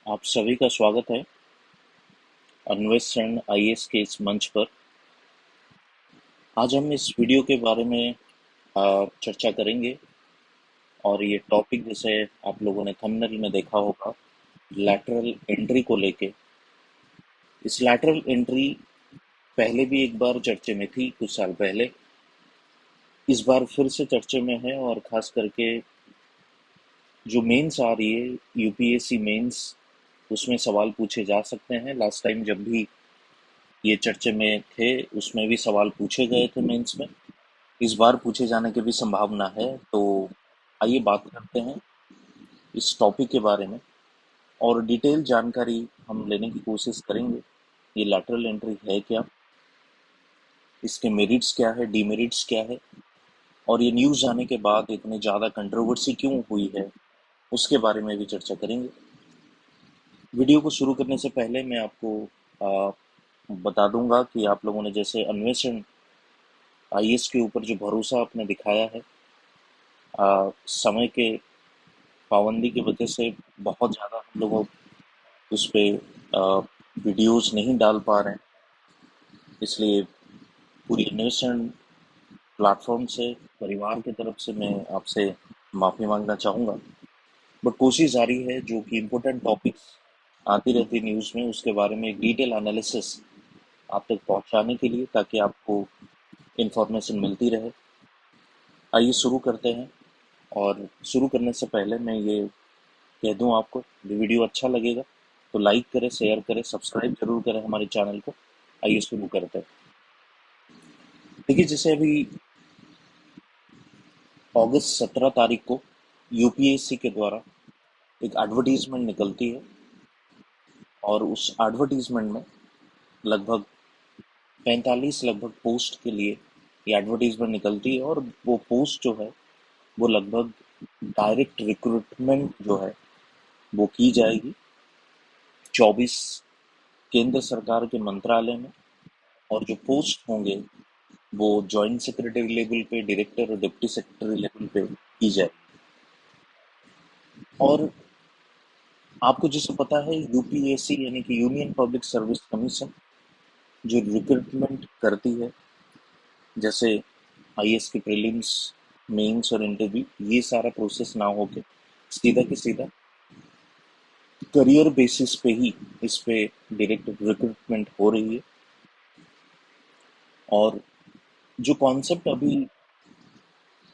आप सभी का स्वागत है अन्वेषण आईएएस के इस मंच पर। आज हम इस वीडियो के बारे में चर्चा करेंगे और ये टॉपिक जैसे आप लोगों ने थंबनेल में देखा होगा, लैटरल एंट्री को लेके। इस लैटरल एंट्री पहले भी एक बार चर्चे में थी कुछ साल पहले। इस बार फिर से चर्चे में है और खास करके जो मेंस आ रही है, यूपीएससी मेंस, उसमें सवाल पूछे जा सकते हैं। लास्ट टाइम जब भी ये चर्चे में थे उसमें भी सवाल पूछे गए थे मेंस में। इस बार पूछे जाने की भी संभावना है। तो आइए बात करते हैं इस टॉपिक के बारे में और डिटेल जानकारी हम लेने की कोशिश करेंगे। ये लैटरल एंट्री है क्या, इसके मेरिट्स क्या है, डीमेरिट्स क्या है, और ये न्यूज़ आने के बाद इतनी ज़्यादा कंट्रोवर्सी क्यों हुई है, उसके बारे में भी चर्चा करेंगे। वीडियो को शुरू करने से पहले मैं आपको आ, बता दूंगा कि आप लोगों ने जैसे अन्वेषण आईएएस के ऊपर जो भरोसा आपने दिखाया है, समय के पाबंदी की वजह से बहुत ज़्यादा हम लोग उस पे वीडियोस नहीं डाल पा रहे हैं। इसलिए पूरी अन्वेषण प्लेटफॉर्म से, परिवार की तरफ से मैं आपसे माफ़ी मांगना चाहूँगा। बट कोशिश जारी है जो कि इम्पोर्टेंट टॉपिक्स आती रहती न्यूज़ में, उसके बारे में एक डिटेल एनालिसिस आप तक पहुँचाने के लिए, ताकि आपको इन्फॉर्मेशन मिलती रहे। आइए शुरू करते हैं। और शुरू करने से पहले मैं ये कह दूं आपको, ये वीडियो अच्छा लगेगा तो लाइक करें, शेयर करें, सब्सक्राइब जरूर करें हमारे चैनल को। आइए शुरू करते हैं। देखिए, जैसे अभी अगस्त 17 तारीख को यूपीएससी के द्वारा एक एडवर्टीजमेंट निकलती है और उस एडवर्टीजमेंट में लगभग 45 लगभग पोस्ट के लिए ये एडवर्टीजमेंट निकलती है। और वो पोस्ट जो है वो लगभग डायरेक्ट रिक्रूटमेंट जो है वो की जाएगी 24 केंद्र सरकार के मंत्रालय में। और जो पोस्ट होंगे वो जॉइंट सेक्रेटरी लेवल पे, डायरेक्टर और डिप्टी सेक्रेटरी लेवल पे की जाए। और आपको जैसे पता है, यूपीएससी यानी कि यूनियन पब्लिक सर्विस कमीशन जो रिक्रूटमेंट करती है, जैसे आईएएस की प्रीलिम्स, मेंस और इंटरव्यू, ये सारा प्रोसेस ना होके सीधा के सीधा करियर बेसिस पे ही इस पे डायरेक्ट रिक्रूटमेंट हो रही है। और जो कॉन्सेप्ट अभी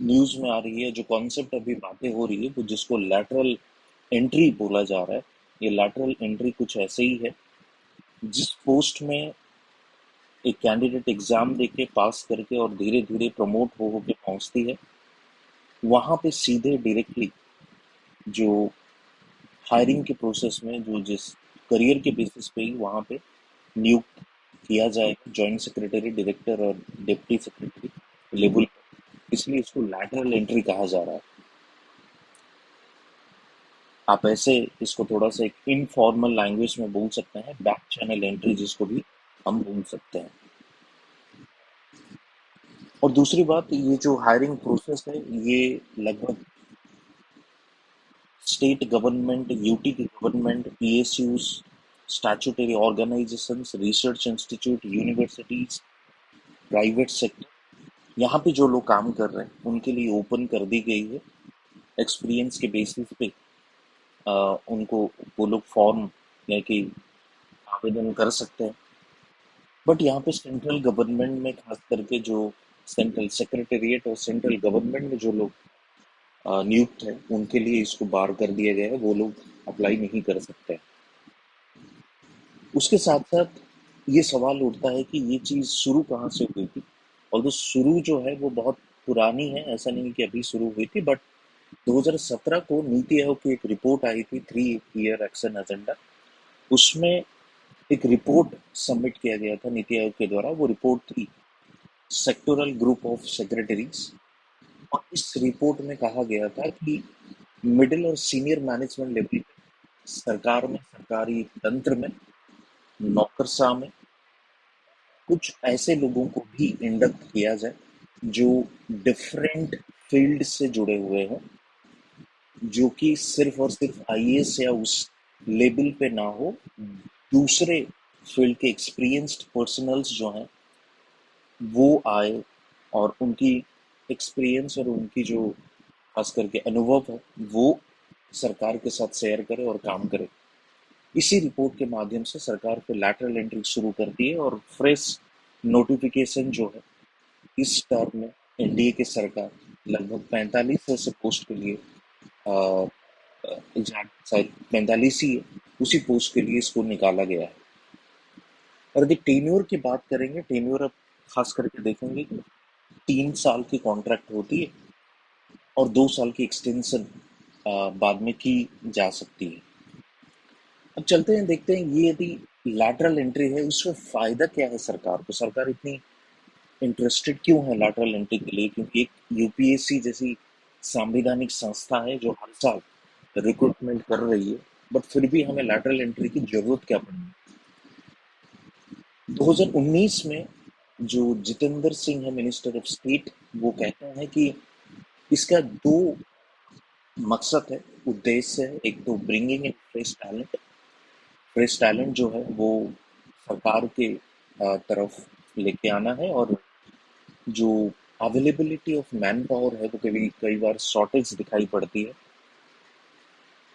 न्यूज में आ रही है, जो कॉन्सेप्ट अभी बातें हो रही है, वो जिसको लैटरल एंट्री बोला जा रहा है, ये लैटरल एंट्री कुछ ऐसे ही है। जिस पोस्ट में एक कैंडिडेट एग्जाम देके पास करके और धीरे धीरे प्रमोट हो के पहुंचती है, वहां पे सीधे डायरेक्टली जो हायरिंग के प्रोसेस में जो जिस करियर के बेसिस पे ही वहां पे नियुक्त किया जाएगा जॉइंट सेक्रेटरी, डायरेक्टर और डिप्टी सेक्रेटरी लेवल पर। इसलिए इसको लैटरल एंट्री कहा जा रहा है। आप ऐसे इसको थोड़ा सा एक इनफॉर्मल लैंग्वेज में बोल सकते हैं, बैक चैनल एंट्री जिसको भी हम बोल सकते हैं। और दूसरी बात, ये जो हायरिंग प्रोसेस है ये लगभग स्टेट गवर्नमेंट, यूटी की government, PSUs, statutory organisations, research institute, universities, private sector, यहाँ पे जो लोग काम कर रहे हैं उनके लिए ओपन कर दी गई है। एक्सपीरियंस के बेसिस पे उनको वो लोग फॉर्म लेके आवेदन कर सकते हैं। बट यहाँ पे सेंट्रल गवर्नमेंट में खास करके जो सेंट्रल सेक्रेटेरिएट और सेंट्रल गवर्नमेंट में जो लोग नियुक्त हैं, उनके लिए इसको बार कर दिया गया है, वो लोग अप्लाई नहीं कर सकते। उसके साथ साथ ये सवाल उठता है कि ये चीज़ शुरू कहाँ से हुई थी। और तो शुरू जो है वो बहुत पुरानी है, ऐसा नहीं कि अभी शुरू हुई थी। बट 2017 को नीति आयोग की एक रिपोर्ट आई थी, 3 ईयर एक्शन एजेंडा। उसमें एक रिपोर्ट सबमिट किया गया था नीति आयोग के द्वारा। वो रिपोर्ट थी सेक्टोरल ग्रुप ऑफ सेक्रेटरीज। और इस रिपोर्ट में कहा गया था कि मिडिल और सीनियर मैनेजमेंट लेवल पे सरकार में, सरकारी तंत्र में, नौकरशाह में कुछ ऐसे लोगों को भी इंडक्ट किया जाए जो डिफरेंट फील्ड से जुड़े हुए हों, जो कि सिर्फ और सिर्फ आईएएस या उस लेबल पे ना हो, दूसरे फील्ड के एक्सपीरियंस्ड पर्सनल्स जो हैं वो आए और उनकी एक्सपीरियंस और उनकी जो खास करके अनुभव है वो सरकार के साथ शेयर करे और काम करे। इसी रिपोर्ट के माध्यम से सरकार को लैटरल एंट्री शुरू करती है और फ्रेश नोटिफिकेशन जो है इस टर्म में एनडीए की सरकार लगभग 45 ऐसे पोस्ट के लिए शायद 45 ही है, उसी पोस्ट के लिए इसको निकाला गया है। और यदि टेन्योर की बात करेंगे, टेन्योर अब खास करके देखेंगे कि 3 साल की कॉन्ट्रैक्ट होती है और 2 साल की एक्सटेंशन बाद में की जा सकती है। अब चलते हैं देखते हैं ये यदि लैटरल एंट्री है उसमें फायदा क्या है सरकार को, सरकार इतनी इंटरेस्टेड क्यों है लैटरल एंट्री के लिए, क्योंकि एक यूपीएससी जैसी संवैधानिक संस्था है जो हर साल रिक्रूटमेंट कर रही है, बट फिर भी हमें लैटरल एंट्री की जरूरत क्या पड़ी। 2019 में जो जितेंद्र सिंह है मिनिस्टर ऑफ स्टेट, वो कहते हैं कि इसका दो मकसद है, उद्देश्य है। एक तो bringing in fresh talent, fresh talent जो है वो सरकार के तरफ लेके आना है, और जो अवेलेबिलिटी ऑफ मैन पावर है वो कभी कई बार शॉर्टेज दिखाई पड़ती है,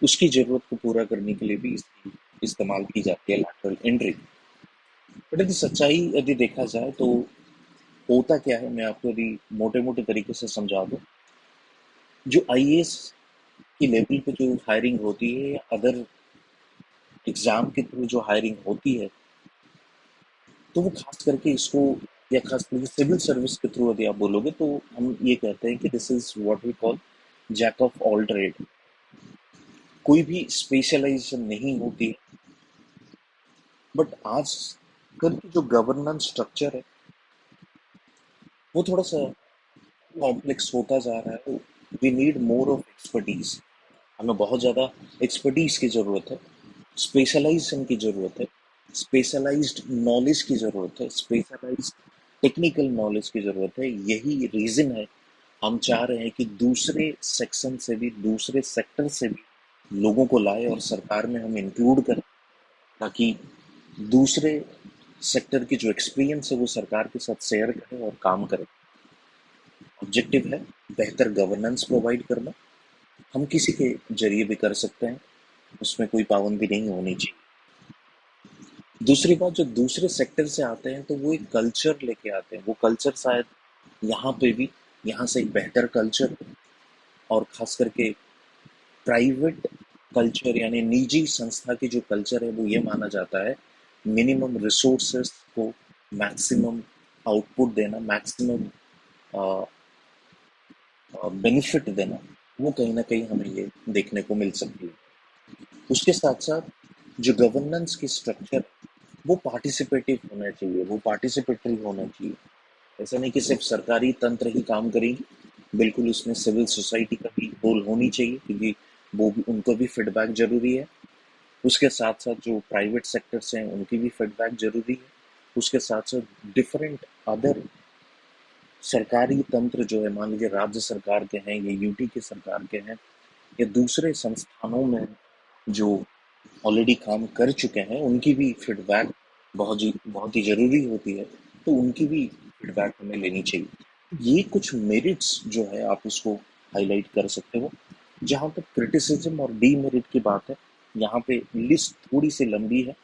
उसकी जरूरत को पूरा करने के लिए भी इसकी इस्तेमाल की जाती है लैटरल एंट्री। बट यदि सच्चाई यदि देखा जाए तो होता क्या है, मैं आपको यदि मोटे मोटे तरीके से समझा दूं। जो आईएएस की लेवल पे जो हायरिंग होती है या अदर एग्जाम के थ्रू जो हायरिंग होती है, तो वो खास करके इसको, या खास करके सिविल सर्विस के थ्रू यदि आप बोलोगे तो हम ये कहते हैं कि this is what we call jack of all trade. कोई भी स्पेशलाइजेशन नहीं होती है। बट आज कल की जो गवर्नेंस स्ट्रक्चर है वो थोड़ा सा कॉम्प्लेक्स होता जा रहा है। We need more of expertise, हमें बहुत ज़्यादा एक्सपर्टीज की ज़रूरत है, स्पेशलाइजेशन की ज़रूरत है, स्पेशलाइज्ड नॉलेज की ज़रूरत है, स्पेशलाइज्ड टेक्निकल नॉलेज की ज़रूरत है। यही रीज़न है हम चाह रहे हैं कि दूसरे सेक्शन से भी, दूसरे सेक्टर से भी लोगों को लाए और सरकार में हम इंक्लूड करें, ताकि दूसरे सेक्टर की जो एक्सपीरियंस है वो सरकार के साथ शेयर करें और काम करें। ऑब्जेक्टिव है बेहतर गवर्नेंस प्रोवाइड करना। हम किसी के जरिए भी कर सकते हैं, उसमें कोई पाबंदी नहीं होनी चाहिए। दूसरी बात, जो दूसरे सेक्टर से आते हैं तो वो एक कल्चर लेके आते हैं, वो कल्चर शायद यहाँ पे भी, यहाँ से एक बेहतर कल्चर, और खास करके प्राइवेट कल्चर यानी निजी संस्था की जो कल्चर है वो ये माना जाता है मिनिमम रिसोर्सेस को मैक्सिमम आउटपुट देना, मैक्सिमम बेनिफिट देना, वो कहीं ना कहीं हमें ये देखने को मिल सकती है। उसके साथ साथ जो गवर्नेंस की स्ट्रक्चर वो पार्टिसिपेटिव होना चाहिए, वो पार्टिसिपेटरी होना चाहिए। ऐसा नहीं कि सिर्फ सरकारी तंत्र ही काम करेगी, बिल्कुल उसमें सिविल सोसाइटी का भी रोल होनी चाहिए, क्योंकि वो भी, उनको भी फीडबैक जरूरी है। उसके साथ साथ जो प्राइवेट सेक्टर्स हैं उनकी भी फीडबैक जरूरी है। उसके साथ साथ डिफरेंट अदर सरकारी तंत्र जो है, मान लीजिए राज्य सरकार के हैं या यूटी के सरकार के हैं या दूसरे संस्थानों में जो ऑलरेडी काम कर चुके हैं, उनकी भी फीडबैक बहुत ही ज़रूरी होती है। तो उनकी भी फीडबैक हमें लेनी चाहिए। ये कुछ मेरिट्स जो है आप उसको हाईलाइट कर सकते हो। जहाँ तक क्रिटिसिज्म और डीमेरिट की बात है, यहाँ पे लिस्ट थोड़ी सी लंबी है।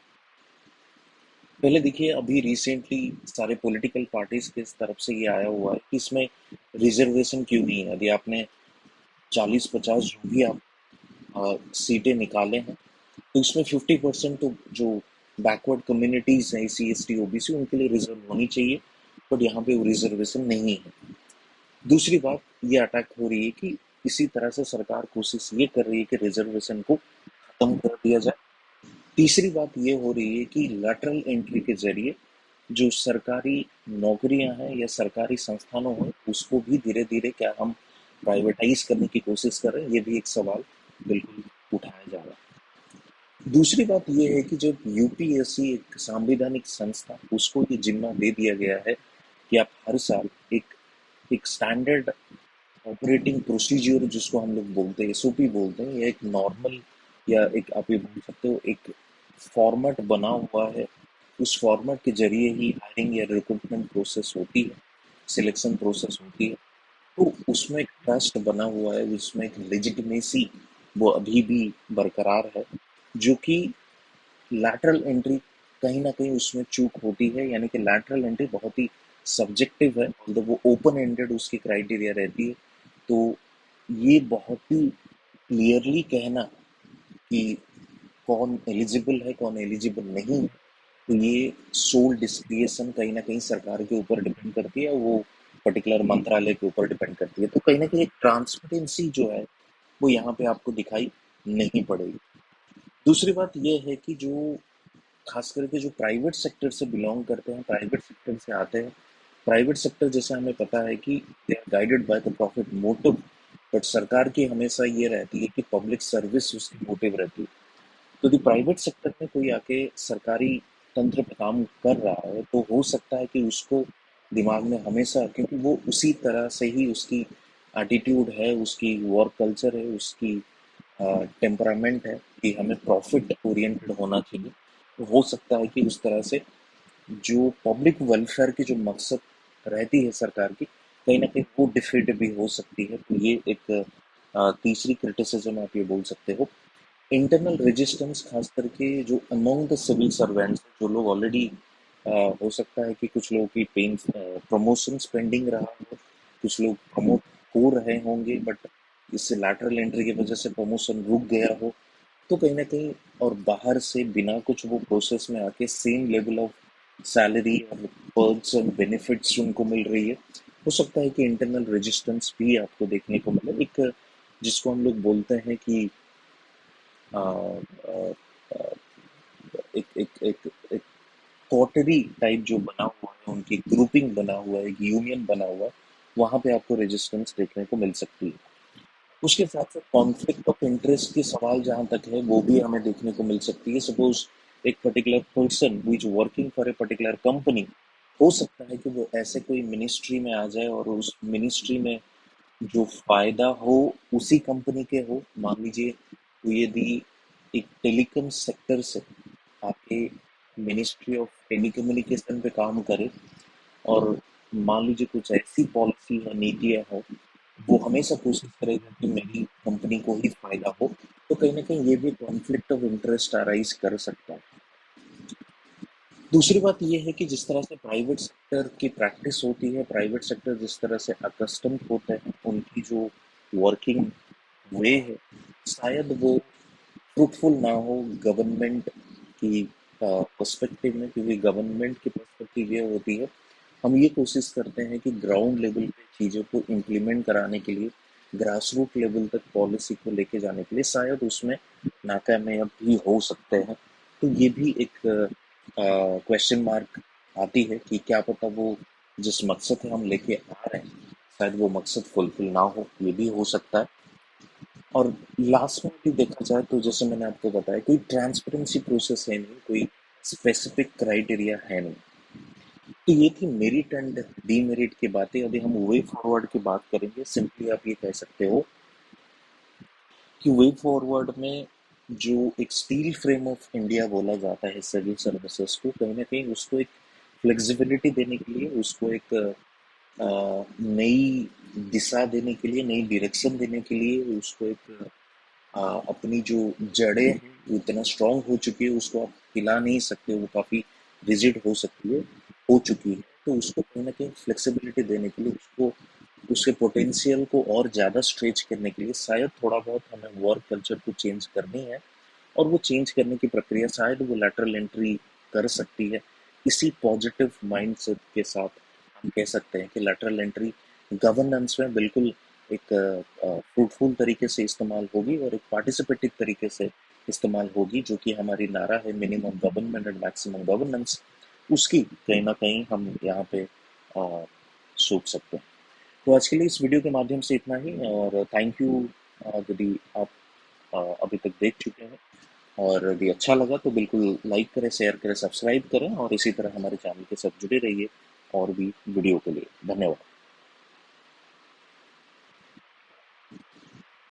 पहले देखिए, अभी रिसेंटली सारे पॉलिटिकल पार्टीज की तरफ से ये आया हुआ है कि इसमें रिजर्वेशन क्यों नहीं है। यदि आपने 40-50 जो भी आप सीटें निकाले हैं, तो इसमें 50% तो जो बैकवर्ड कम्युनिटीज हैं, SC ST OBC, उनके लिए रिजर्व होनी चाहिए। बट यहाँ पे वो रिजर्वेशन नहीं है। दूसरी बात, ये अटैक हो रही है कि इसी तरह से सरकार कोशिश ये कर रही है कि रिजर्वेशन को खत्म कर दिया जाए। तीसरी बात ये हो रही है कि लैटरल एंट्री के जरिए जो सरकारी नौकरियां हैं या सरकारी संस्थानों हैं उसको भी धीरे धीरे क्या हम प्राइवेटाइज करने की कोशिश कर रहे हैं, ये भी एक सवाल बिल्कुल उठाया जा रहा है। दूसरी बात यह है कि जब यूपीएससी एक संवैधानिक संस्था, उसको ये जिम्मा दे दिया गया है कि आप हर साल एक एक स्टैंडर्ड ऑपरेटिंग प्रोसीजर जिसको हम लोग बोलते हैं, SOP बोलते हैं, या एक नॉर्मल या एक आप ये बोल सकते हो एक फॉर्मेट बना हुआ है, उस फॉर्मेट के जरिए ही हायरिंग या रिक्रूटमेंट प्रोसेस होती है, सिलेक्शन प्रोसेस होती है। तो उसमें एक ट्रस्ट बना हुआ है, उसमें एक लेजिटिमेसी वो अभी भी बरकरार है, जो कि लैटरल एंट्री कहीं ना कहीं उसमें चूक होती है। यानी कि लैटरल एंट्री बहुत ही सब्जेक्टिव है, मतलब वो ओपन एंडेड उसकी क्राइटेरिया रहती है। तो ये बहुत ही क्लियरली कहना कि कौन एलिजिबल है कौन एलिजिबल नहीं है, तो ये सोल डिस्क्रिएशन कहीं ना कहीं सरकार के ऊपर डिपेंड करती है, वो पर्टिकुलर मंत्रालय के ऊपर डिपेंड करती है। तो कहीं ना कहीं एक ट्रांसपेरेंसी जो है वो यहाँ पे आपको दिखाई नहीं पड़ेगी। दूसरी बात ये है कि जो खास करके जो प्राइवेट सेक्टर से बिलोंग करते हैं, प्राइवेट सेक्टर से आते हैं, प्राइवेट सेक्टर जैसे हमें पता है कि they are guided by the profit motive, but सरकार की हमेशा ये रहती है कि पब्लिक सर्विस उसकी मोटिव रहती है। तो यदि प्राइवेट सेक्टर में कोई आके सरकारी तंत्र पे काम कर रहा है, तो हो सकता है कि उसको दिमाग में हमेशा, क्योंकि वो उसी तरह से ही उसकी एटीट्यूड है, उसकी वर्क कल्चर है, उसकी टेम्परामेंट है कि हमें प्रॉफिट ओरिएंटेड होना चाहिए। तो हो सकता है कि उस तरह से जो पब्लिक वेलफेयर की जो मकसद रहती है सरकार की, कहीं ना कहीं वो डिफीट भी हो सकती है। तो ये एक तीसरी क्रिटिसिज्म आप ये बोल सकते हो। इंटरनल रेजिस्टेंस खास करके जो अमंग द सिविल सर्वेंट्स, जो लोग ऑलरेडी, हो सकता है कि कुछ लोगों की पेन प्रमोशन पेंडिंग रहा हो, कुछ लोग प्रमोट हो रहे होंगे, बट इससे लैटरल एंट्री की वजह से प्रमोशन रुक गया हो, तो कहीं ना कहीं और बाहर से बिना कुछ वो प्रोसेस में आके सेम लेवल ऑफ सैलरी और पर्क्स और बेनिफिट्स उनको मिल रही है, हो सकता है कि इंटरनल रेजिस्टेंस भी आपको देखने को मिले। एक जिसको हम लोग बोलते हैं कि अ, अ, अ, एक एक एक एक कॉटरी टाइप जो बना हुआ है, उनकी ग्रुपिंग बना हुआ है, एक यूनियन बना हुआ है, वहां पे आपको रेजिस्टेंस देखने को मिल सकती है। उसके साथ साथ कॉन्फ्लिक्ट ऑफ इंटरेस्ट की सवाल जहां तक है, वो भी हमें देखने को मिल सकती है। सपोज एक particular person who is working for a particular company, हो सकता है कि वो ऐसे कोई मिनिस्ट्री में आ जाए और उस मिनिस्ट्री में जो फायदा हो उसी कंपनी के हो। मान लीजिए तो यदि एक टेलीकॉम सेक्टर से आपके मिनिस्ट्री ऑफ टेलीकम्युनिकेशन पे काम करे, और मान लीजिए कुछ ऐसी पॉलिसी या नीतियां हो, वो हमेशा कोशिश करेगा कि मेरी कंपनी को ही फायदा हो, तो कहीं ना कहीं ये भी कॉन्फ्लिक्ट ऑफ इंटरेस्ट अराइज कर सकता है। दूसरी बात ये है कि जिस तरह से प्राइवेट सेक्टर की प्रैक्टिस होती है, प्राइवेट सेक्टर जिस तरह से अकस्टम होते हैं, उनकी जो वर्किंग वे है, शायद वो फ्रूटफुल ना हो गवर्नमेंट की पर्सपेक्टिव में। क्योंकि गवर्नमेंट की पर्सपेक्टिव ये होती है, हम ये कोशिश करते हैं कि ग्राउंड लेवल पे चीज़ों को इम्प्लीमेंट कराने के लिए, ग्रास रूट लेवल तक पॉलिसी को लेके जाने के लिए शायद उसमें नाकामयाब भी हो सकते हैं। तो ये भी एक क्वेश्चन मार्क आती है कि क्या पता वो जिस मकसद से हम लेके आ रहे हैं, शायद वो मकसद फुलफिल ना हो, ये भी हो सकता है। और लास्ट में भी देखा जाए तो जैसे मैंने आपको बताया, कोई ट्रांसपेरेंसी प्रोसेस है नहीं, कोई स्पेसिफिक क्राइटेरिया है नहीं। तो ये थी मेरिट एंड डीमेरिट की बातें। अभी हम वे फॉरवर्ड की बात करेंगे। सिंपली आप ये कह सकते हो कि वे फॉरवर्ड में जो एक स्टील फ्रेम ऑफ इंडिया बोला जाता है सिविल सर्विसेज को, कहीं ना कहीं उसको एक फ्लेक्सिबिलिटी देने के लिए, उसको एक नई दिशा देने के लिए, नई डायरेक्शन देने के लिए, उसको एक अपनी जो जड़ें हैं वो इतना स्ट्रांग हो चुकी है, उसको आप हिला नहीं सकते, वो काफ़ी रिजिड हो सकती है, हो चुकी है। तो उसको कहीं ना कहीं फ्लेक्सिबिलिटी देने के लिए, उसको उसके पोटेंशियल को और ज़्यादा स्ट्रेच करने के लिए शायद थोड़ा बहुत हमें वर्क कल्चर को चेंज करनी है। और वो चेंज करने की प्रक्रिया शायद वो लैटरल एंट्री कर सकती है। इसी पॉजिटिव माइंडसेट के साथ हम कह सकते हैं कि लैटरल एंट्री गवर्नेंस में बिल्कुल एक फ्रूटफुल तरीके से इस्तेमाल होगी, और एक पार्टिसिपेटिव तरीके से इस्तेमाल होगी, जो कि हमारी नारा है minimum government and maximum governance. उसकी कहीं ना कहीं हम यहाँ पे अ, सोच सकते हैं। तो आज के लिए इस वीडियो के माध्यम से इतना ही, और थैंक यू यदि आप अभी तक देख चुके हैं। और यदि अच्छा लगा तो बिल्कुल लाइक करें, शेयर करें, सब्सक्राइब करें, और इसी तरह हमारे चैनल के साथ जुड़े रहिए और भी वीडियो के लिए। धन्यवाद।